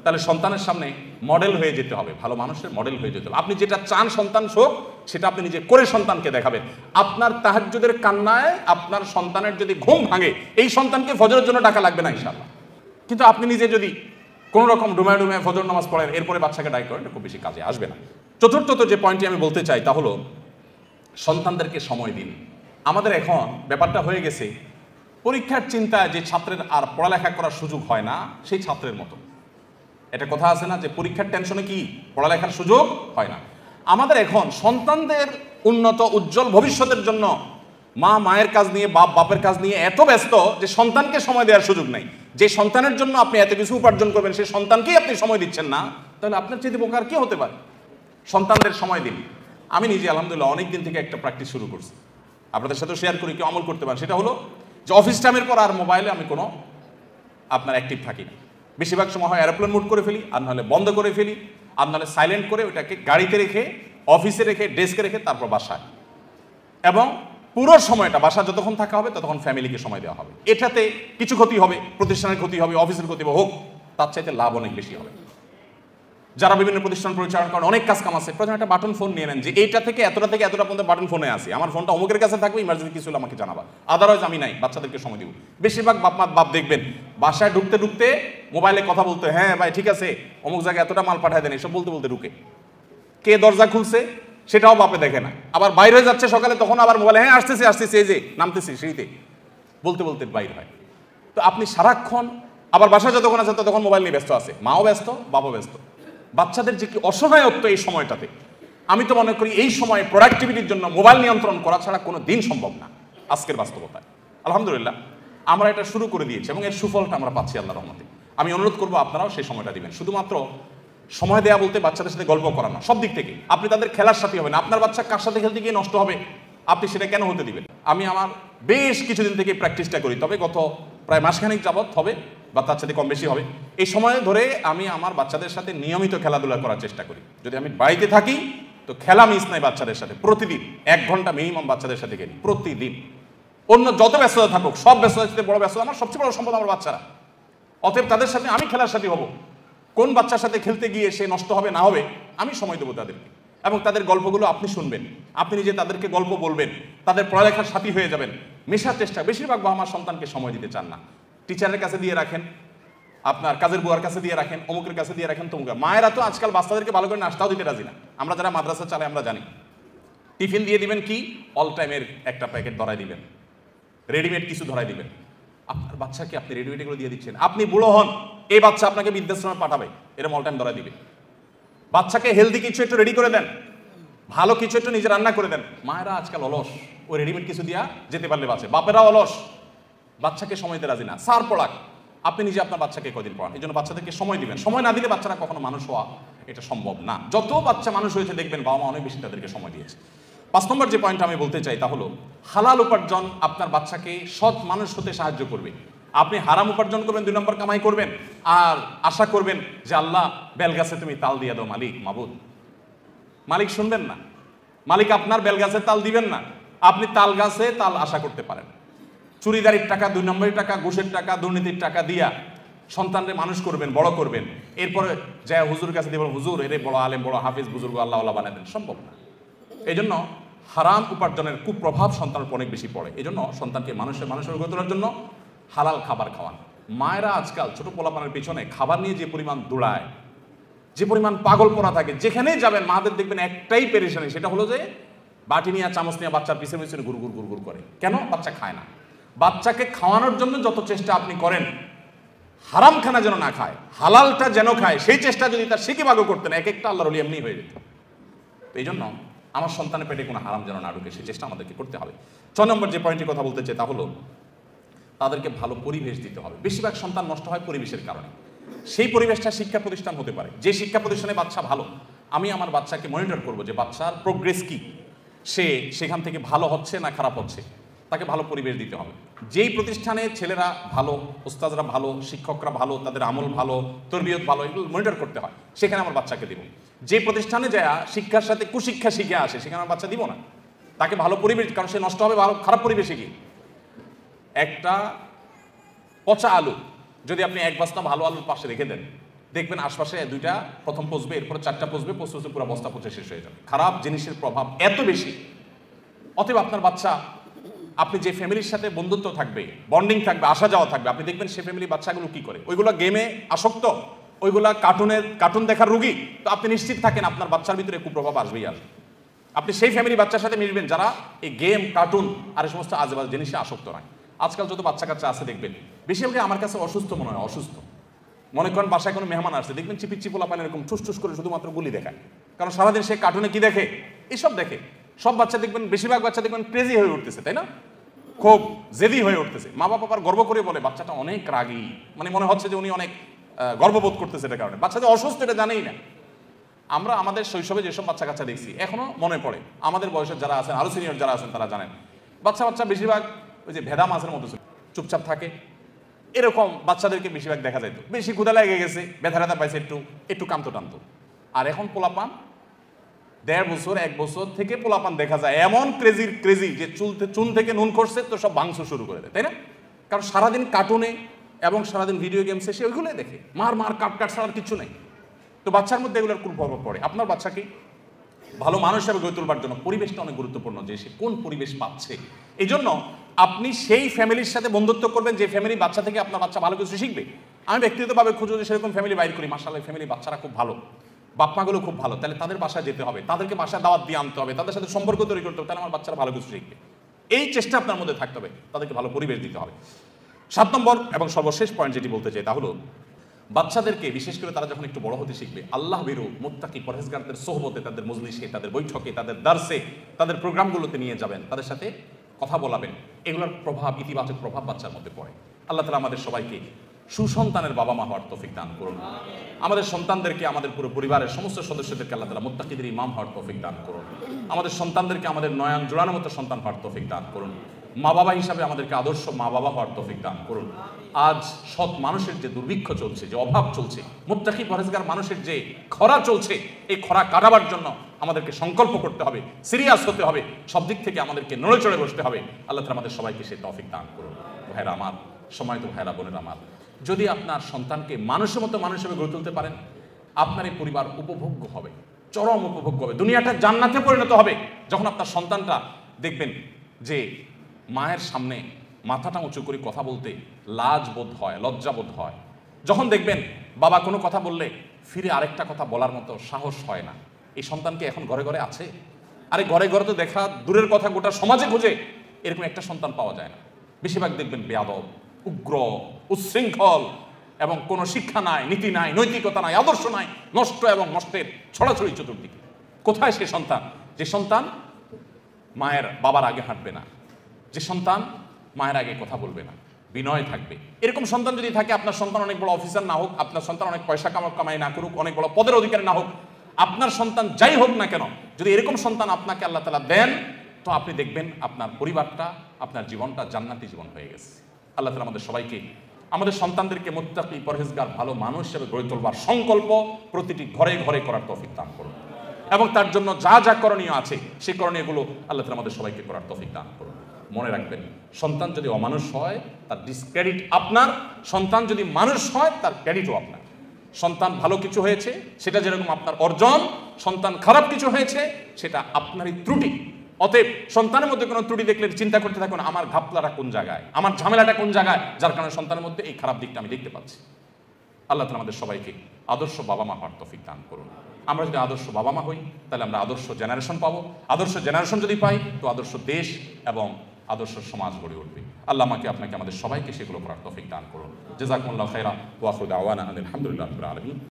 তাহলে সন্তানের সামনে মডেল হয়ে যেতে হবে, ভালো মানুষের মডেল হয়ে যেতে হবে। আপনি যেটা চান সন্তান হোক সেটা আপনি নিজে করে সন্তানকে দেখাবেন। আপনার তাহাজ্জুদের কান্নায় আপনার সন্তানের যদি ঘুম ভাঙে, এই সন্তানকে ফজরের জন্য ডাকা লাগবে না ইনশাআল্লাহ। কিন্তু আপনি নিজে যদি কোনো রকম ডুমায় ডুমায় ফজর নামাজ পড়েন, এরপরে বাচ্চাকে ডাক করেন, খুব বেশি কাজে আসবে না। চতুর্থত যে পয়েন্টটি আমি বলতে চাই তা হলো সন্তানদেরকে সময় দিন। আমাদের এখন ব্যাপারটা হয়ে গেছে পরীক্ষার চিন্তায় যে ছাত্রের আর পড়ালেখা করার সুযোগ হয় না সেই ছাত্রের মতো। এটা কথা আছে না যে পরীক্ষার টেনশনে কি পড়ালেখার সুযোগ হয় না। আমাদের এখন সন্তানদের উন্নত উজ্জ্বল ভবিষ্যতের জন্য মা মায়ের কাজ নিয়ে, বাপ বাপের কাজ নিয়ে এত ব্যস্ত যে সন্তানকে সময় দেওয়ার সুযোগ নেই। যে সন্তানের জন্য আপনি এত কিছু উপার্জন করবেন সেই সন্তানকেই আপনি সময় দিচ্ছেন না, তাহলে আপনার চেয়ে বোকার কি হতে পারে? সন্তানদের সময় দিন। আমি নিজে আলহামদুলিল্লাহ অনেক দিন থেকে একটা প্র্যাকটিস শুরু করছি, আপনাদের সাথে শেয়ার করি, কি আমল করতে পারেন। সেটা হলো যে অফিস টাইমের পর আর মোবাইলে আমি কোনো আপনার অ্যাক্টিভ থাকি না। বেশিরভাগ সময় হয় এরোপ্লেন মোড করে ফেলি, আর নাহলে বন্ধ করে ফেলি, আর নাহলে সাইলেন্ট করে ওইটাকে গাড়িতে রেখে, অফিসে রেখে, ডেস্কে রেখে তারপর বাসায়। এবং পুরো সময়টা বাসা যতক্ষণ থাকা হবে ততক্ষণ ফ্যামিলিকে সময় দেওয়া হবে। এটাতে কিছু ক্ষতি হবে, প্রতিষ্ঠানের ক্ষতি হবে, অফিসের ক্ষতি হোক, তার চাইতে লাভ অনেক বেশি হবে। যারা বিভিন্ন প্রতিষ্ঠান পরিচালনা করেন, অনেক কাজ কাম আছে, প্রথমে একটা বাটন ফোন নিয়ে নেন যে এইটা থেকে এতটা পর্যন্ত বাটন ফোনে আসি, আমার ফোনটা অমুকের কাছে থাকবে, ইমার্জেন্সি কিছু হলে আমাকে জানাবা, আদারওয়াইজ আমি নাই, বাচ্চাদেরকে সময় দিব। বেশিরভাগ বাপ দেখবেন বাসায় ঢুকতে ঢুকতে মোবাইলে কথা বলতে, হ্যাঁ ভাই ঠিক আছে অমুক জায়গায় এতটা মাল পাঠায় দেন, এসব বলতে বলতে ঢুকে। কে দরজা খুলছে সেটাও বাপে দেখে না, আবার বাইরে হয়ে যাচ্ছে সকালে, তখন আবার মোবাইলে হ্যাঁ আসতেছি এই যে নামতেছি সিঁড়িতে, বলতে বলতে বাইর হয়। তো আপনি সারাক্ষণ আবার বাসায় যতক্ষণ আছে ততক্ষণ মোবাইল নিয়ে ব্যস্ত আছে, মাও ব্যস্ত, বাবাও ব্যস্ত। বাচ্চাদের যে কি অসহায়ত্ব এই সময়টাতে, আমি তো মনে করি এই সময়ে প্রোডাক্টিভিটির জন্য মোবাইল নিয়ন্ত্রণ করা ছাড়া কোনো দিন সম্ভব না আজকের বাস্তবতায়। আলহামদুলিল্লাহ আমরা এটা শুরু করে দিয়েছি এবং এর সুফলটা আমরা পাচ্ছি আল্লাহর রহমতে। আমি অনুরোধ করবো আপনারাও সেই সময়টা দিবেন। শুধুমাত্র সময় দেওয়া বলতে বাচ্চাদের সাথে গল্প করানো, সব দিক থেকে আপনি তাদের খেলার সাথী হবেন। আপনার বাচ্চা কার সাথে খেলতে গিয়ে নষ্ট হবে, আপনি সেটা কেন হতে দিবেন? আমি আমার বেশ কিছুদিন থেকে প্র্যাকটিসটা করি, তবে গত প্রায় মাসখানেক যাবৎ হবে বা তার সাথে কম বেশি হবে। এই সময় ধরে আমি আমার বাচ্চাদের সাথে নিয়মিত খেলাধুলা করার চেষ্টা করি। যদি আমি বাড়িতে থাকি তো খেলা মিস নাই বাচ্চাদের সাথে, প্রতিদিন 1 ঘন্টা মিনিমাম বাচ্চাদের সাথে খেলি প্রতিদিন। অন্য যত ব্যস্ততা থাকুক, সব ব্যস্ততার সাথে বড় ব্যস্ততা আমার সবচেয়ে বড় সম্পদ আমার বাচ্চারা। অতএব তাদের সাথে আমি খেলার সাথী হব। কোন বাচ্চার সাথে খেলতে গিয়ে সে নষ্ট হবে না হবে আমি সময় দেবো তাদেরকে, এবং তাদের গল্পগুলো আপনি শুনবেন, আপনি নিজে তাদেরকে গল্প বলবেন, তাদের পড়ালেখার সাথী হয়ে যাবেন, মেশার চেষ্টা। বেশিরভাগ বাবা মা সন্তানকে সময় দিতে চান না, টিচারের কাছে দিয়ে রাখেন, আপনার কাজের বুয়ার কাছে দিয়ে রাখেন, অমুকের কাছে দিয়ে রাখেন, তমুকের। মায়েরা তো আজকাল বাচ্চাদেরকে ভালো করে নাস্তাও দিতে রাজি না। আমরা যারা মাদ্রাসা চালাই আমরা জানি, টিফিন দিয়ে দিবেন কি অল টাইমের একটা প্যাকেট ধরাই দিবেন, রেডিমেড কিছু ধরাই দিবেন। আপনার বাচ্চাকে আপনি রেডিমেড এগুলো দিয়ে দিচ্ছেন, আপনি বুড়ো হন এই বাচ্চা আপনাকে বৃদ্ধাশ্রমে পাঠাবে, এরকম অল টাইম ধরাই দিবে। বাচ্চাকে হেলদি কিছু একটু রেডি করে দেন, ভালো কিছু একটু নিজে রান্না করে দেন। মায়েরা আজকাল অলস, ওই রেডিমেড কিছু দিয়া যেতে পারলে বাঁচে। বাপেরা অলস, বাচ্চাকে সময় দিতে রাজি না। সার পড়াক, আপনি নিজে আপনার বাচ্চাকে কদিন পড়ান। এই জন্য বাচ্চাদেরকে সময় দিবেন। সময় না দিলে বাচ্চারা কখনো মানুষ হওয়া এটা সম্ভব না। যত বাচ্চা মানুষ হয়েছে দেখবেন বাবা মা অনেক বেশি তাদেরকে সময় দিয়েছে। 5 নম্বর যে পয়েন্ট আমি বলতে চাই তা হলো হালাল উপার্জন আপনার বাচ্চাকে সৎ মানুষ হতে সাহায্য করবে। আপনি হারাম উপার্জন করবেন, 2 নম্বর কামাই করবেন, আর আশা করবেন যে আল্লাহ বেলগাছে তুমি তাল দিয়ে দাও মালিক মাবুদ। মালিক শুনবেন না, মালিক আপনার বেলগাছে তাল দিবেন না। আপনি তাল গাছে তাল আশা করতে পারেন। চুরিদারির টাকা, 2 নম্বরের টাকা, ঘুষের টাকা, দুর্নীতির টাকা দিয়া সন্তানরে মানুষ করবেন, বড় করবেন, এরপরে যায় হুজুর কাছে দিয়ে হুজুর এরে বড় আলেম, বড় হাফিজ, বুজুর্গ আল্লাহ বানায় দেন, সম্ভব না। এই জন্য হারাম উপার্জনের কুপ্রভাব সন্তানের উপর অনেক বেশি পড়ে। এই জন্য সন্তানকে মানুষের গড়ে তোলার জন্য হালাল খাবার খাওয়ান। মায়েরা আজকাল ছোট পোলাপানের পিছনে খাবার নিয়ে যে পরিমাণ দৌড়ায়, যে পরিমাণ পাগল পড়া থাকে, যেখানেই যাবেন মাদের দেখবেন একটাই পেরেশানি, সেটা হলো যে বাটি নিয়ে চামচ নিয়ে বাচ্চার পিছনে পিছনে গুড় করে। কেন? বাচ্চা খায় না। বাচ্চাকে খাওয়ানোর জন্য যত চেষ্টা আপনি করেন, হারাম খানা যেন না খায়, হালালটা যেন খায়, সেই চেষ্টা যদি তার সিকিভাগও করতেন, এক একটা আল্লাহর ওলি এমনি হয়ে যেত। এই জন্য আমার সন্তানের পেটে কোনো হারাম যেন না ঢুকে, সেই চেষ্টা আমাদেরকে করতে হবে। 6 নম্বর যে পয়েন্টের কথা বলতে চাই তা হলো তাদেরকে ভালো পরিবেশ দিতে হবে। বেশিরভাগ সন্তান নষ্ট হয় পরিবেশের কারণে। সেই পরিবেশটা শিক্ষা প্রতিষ্ঠান হতে পারে। যে শিক্ষা প্রতিষ্ঠানে বাচ্চা ভালো, আমি আমার বাচ্চাকে মনিটর করব যে বাচ্চার প্রোগ্রেস কি, সে সেখান থেকে ভালো হচ্ছে না খারাপ হচ্ছে, তাকে ভালো পরিবেশ দিতে হবে। যেই প্রতিষ্ঠানে ছেলেরা ভালো, ওস্তাদরা ভালো, শিক্ষকরা ভালো, তাদের আমল ভালো, তরবিয়ত ভালো, এগুলো মনিটর করতে হয়, সেখানে আমার বাচ্চাকে দেব। যে প্রতিষ্ঠানে যায় শিক্ষার সাথে কুশিক্ষা শিখে আসে, সেখানে আমার বাচ্চা দিব না। তাকে ভালো পরিবেশ, কারণ সে নষ্ট হবে ভালো খারাপ পরিবেশে গিয়ে। একটা পচা আলু যদি আপনি 1 বস্তা ভালো আলুর পাশে রেখে দেন, দেখবেন আশপাশে দুইটা প্রথম পচবে, এরপরে চারটা পচবে, পচতে পুরো বস্তা পচে শেষ হয়ে যাবে। খারাপ জিনিসের প্রভাব এত বেশি। অতএব আপনার বাচ্চা, আপনি যে ফ্যামিলির সাথে বন্ধুত্ব থাকবে, বন্ডিং থাকবে, আসা যাওয়া থাকবে, আপনি দেখবেন সে ফ্যামিলি বাচ্চাগুলো কি করে, ওইগুলো গেমে আসক্ত, ওইগুলা কার্টুন দেখার রুগী, তো আপনি নিশ্চিত থাকেন আপনার বাচ্চার ভিতরে কুপ্রভাব আসবেই আসবে। আপনি সেই ফ্যামিলি বাচ্চার সাথে মিশবেন যারা এই গেম, কার্টুন আর এই সমস্ত আজেবাজে জিনিসে আসক্ত নয়। আজকাল যত বাচ্চা কাচ্চা আছে দেখবেন বেশিরভাগই আমার কাছে অসুস্থ মনে হয়, অসুস্থ মনে করেন। বাসায় কোনো মেহমান আসছে, দেখবেন চিপিচ্ছি পোলাপান এরকম ঠুস করে শুধুমাত্র গুলি দেখায়, কারণ সারাদিন সে কার্টুনে কি দেখে, এইসব দেখে। সব বাচ্চা দেখবেন, বেশিরভাগ বাচ্চা দেখবেন ক্রেজি হয়ে উঠতেছে, তাই না, খুব জেদি হয়ে উঠতেছে। মা বাবা আবার গর্ব করে বলে বাচ্চাটা অনেক রাগী, মানে মনে হচ্ছে যে উনি অনেক গর্ববোধ করতেছে এটার কারণে। বাচ্চা যে অসুস্থ এটা জানেই না। আমরা আমাদের শৈশবে যেসব বাচ্চা কাচ্চা দেখছি এখনো মনে পড়ে, আমাদের বয়সের যারা আছেন, আরো সিনিয়র যারা আছেন তারা জানেন, বাচ্চা বেশিরভাগ ওই যে ভেদা মাছের মতো চুপচাপ থাকে, এরকম বাচ্চাদেরকে বেশিরভাগ দেখা যেত। বেশি ক্ষুধা লেগে গেছে, ব্যথা পাইছে, একটু কামতো টানতো। আর এখন পোলাপান 1.5 বছর 1 বছর থেকে পোলাপান দেখা যায় এমন ক্রেজি যে চুন থেকে নুন করছে তো সব ভাঙচুর শুরু করে দেয়, তাই না? কারণ সারাদিন কার্টুনে এবং সারাদিন ভিডিও গেমসে সে ওইগুলোই দেখে, মার কাট ছাড়ার কিছু নেই। তো বাচ্চার মধ্যে এগুলোর খুব প্রভাব পড়ে। আপনার বাচ্চাকে ভালো মানুষ হিসেবে গড়ে তোলবার জন্য পরিবেশটা অনেক গুরুত্বপূর্ণ, যে সে কোন পরিবেশ পাচ্ছে। এই জন্য আপনি সেই ফ্যামিলির সাথে বন্ধুত্ব করবেন যে ফ্যামিলি বাচ্চা থেকে আপনার বাচ্চা ভালো কিছু শিখবে। আমি ব্যক্তিগতভাবে খুঁজে যে সেরকম ফ্যামিলি বাইর করি, মাশাআল্লাহ ফ্যামিলি বাচ্চারা খুব ভালো, বাপমাগুলো খুব ভালো, তাহলে তাদের বাসায় যেতে হবে, তাদেরকে বাসায় দাওয়াত দিয়ে আনতে হবে, তাদের সাথে সম্পর্ক তৈরি করতে হবে, তাহলে আমার বাচ্চারা ভালো কিছু শিখবে। এই চেষ্টা আপনার মধ্যে থাকতে হবে, তাদেরকে ভালো পরিবেশ দিতে হবে। 7 নম্বর এবং সর্বশেষ পয়েন্ট যেটি বলতে চাই তা হলো, বাচ্চাদেরকে বিশেষ করে তারা যখন একটু বড় হতে শিখবে, আল্লাহ ভীরু মুত্তাকি পরহেজগারদের সোহবতে, তাদের মজলিসে, তাদের বৈঠকে, তাদের দার্সে, তাদের প্রোগ্রামগুলোতে নিয়ে যাবেন, তাদের সাথে কথা বলাবেন। এগুলোর প্রভাব, ইতিবাচক প্রভাব বাচ্চার মধ্যে পড়ে। আল্লাহ তাআলা আমাদের সবাইকে সুসন্তানের বাবা মা হওয়ার তৌফিক দান করুন। আমাদের সন্তানদেরকে, আমাদের পুরো পরিবারের সমস্ত সদস্যদেরকে আল্লাহ তাআলা মুত্তাকিদের ইমাম হওয়ার তৌফিক দান করুন। আমাদের সন্তানদেরকে আমাদের নয়ন জোড়ানোর মতো সন্তান হওয়ার তৌফিক দান করুন। মা বাবা হিসাবে আমাদেরকে আদর্শ মা বাবা হওয়ার তৌফিক দান করুন। আজ সৎ মানুষের যে দুর্ভিক্ষ চলছে, যে অভাব চলছে, মুত্তাকি পরহেজগার মানুষের যে খরা চলছে, এই খরা কাটাবার জন্য আমাদেরকে সংকল্প করতে হবে, সিরিয়াস হতে হবে, সব দিক থেকে আমাদেরকে নড়ে চড়ে বসতে হবে। আল্লাহ তাআলা আমাদের সবাইকে সেই তৌফিক দান করুন। ভাইরা আমার, সময়ত ভাইরা বোনেরা আমার, যদি আপনার সন্তানকে মানুষের মতো মানুষ হিসেবে গড়ে তুলতে পারেন, আপনার এই পরিবার উপভোগ্য হবে, চরম উপভোগ্য হবে, দুনিয়াটা জান্নাতে পরিণত হবে। যখন আপনার সন্তানটা দেখবেন যে মায়ের সামনে মাথাটা উঁচু করে কথা বলতে লাজ বোধ হয়, লজ্জা বোধ হয়, যখন দেখবেন বাবা কোনো কথা বললে ফিরে আরেকটা কথা বলার মতো সাহস হয় না, এই সন্তানকে এখন ঘরে ঘরে আছে? আরে ঘরে ঘরে তো দেখা দূরের কথা, গোটা সমাজে খুঁজে এরকম একটা সন্তান পাওয়া যায় না। বেশিরভাগ দেখবেন বেয়াদব, উগ্র, উচ্ছৃঙ্খল, এবং কোনো শিক্ষা নাই, নীতি নাই, নৈতিকতা নাই, আদর্শ নাই, নষ্ট এবং নষ্টের ছড়াছড়ি চতুর্দিকে। কোথায় সে সন্তান, যে সন্তান মায়ের বাবার আগে হাঁটবে না, যে সন্তান মায়ের আগে কথা বলবে না, বিনয় থাকবে? এরকম সন্তান যদি থাকে, আপনার সন্তান অনেক বড় অফিসার না হোক, আপনার সন্তান অনেক পয়সা কামাই না করুক, অনেক বড় পদের অধিকারী না হোক, আপনার সন্তান যাই হোক না কেন, যদি এরকম সন্তান আপনাকে আল্লাহ তাআলা দেন, তো আপনি দেখবেন আপনার পরিবারটা, আপনার জীবনটা জান্নাতি জীবন হয়ে গেছে। আল্লাহ তাআলা আমাদের সবাইকে, আমাদের সন্তানদেরকে মুত্তাকি পরহেজগার ভালো মানুষ হিসেবে গড়ে তোলবার সংকল্প প্রতিটি ঘরে ঘরে করার তৌফিক দান করুন, এবং তার জন্য যা যা করণীয় আছে সেই করণীয়গুলো আল্লাহ তাআলা আমাদের সবাইকে করার তৌফিক দান করুন। মনে রাখবেন, সন্তান যদি অমানুষ হয় তার ডিসক্রেডিট আপনার, সন্তান যদি মানুষ হয় তার ক্রেডিটও আপনার। সন্তান ভালো কিছু হয়েছে সেটা যেরকম আপনার অর্জন, সন্তান খারাপ কিছু হয়েছে সেটা আপনারই ত্রুটি। অতএব সন্তানের মধ্যে কোনো ত্রুটি দেখলে চিন্তা করতে থাকুন, আমার ঘাপলাটা কোন জায়গায়, আমার ঝামেলাটা কোন জায়গায়, যার কারণে সন্তানের মধ্যে এই খারাপ দিকটা আমি দেখতে পাচ্ছি। আল্লাহ তাআলা আমাদের সবাইকে আদর্শ বাবা মা হওয়ার তৌফিক দান করুন। আমরা যদি আদর্শ বাবা মা হই তাহলে আমরা আদর্শ জেনারেশন পাবো, আদর্শ জেনারেশন যদি পাই তো আদর্শ দেশ এবং আদর্শ সমাজ গড়ে উঠবে। আল্লাহ আমাকে আপনাকে আমাদের সবাইকে সেগুলো করার তৌফিক দান করুন। জাযাকুমুল্লাহু খাইরা ওয়া আখিরু দাওয়ানা আলহামদুলিল্লাহি রাব্বিল আলামিন।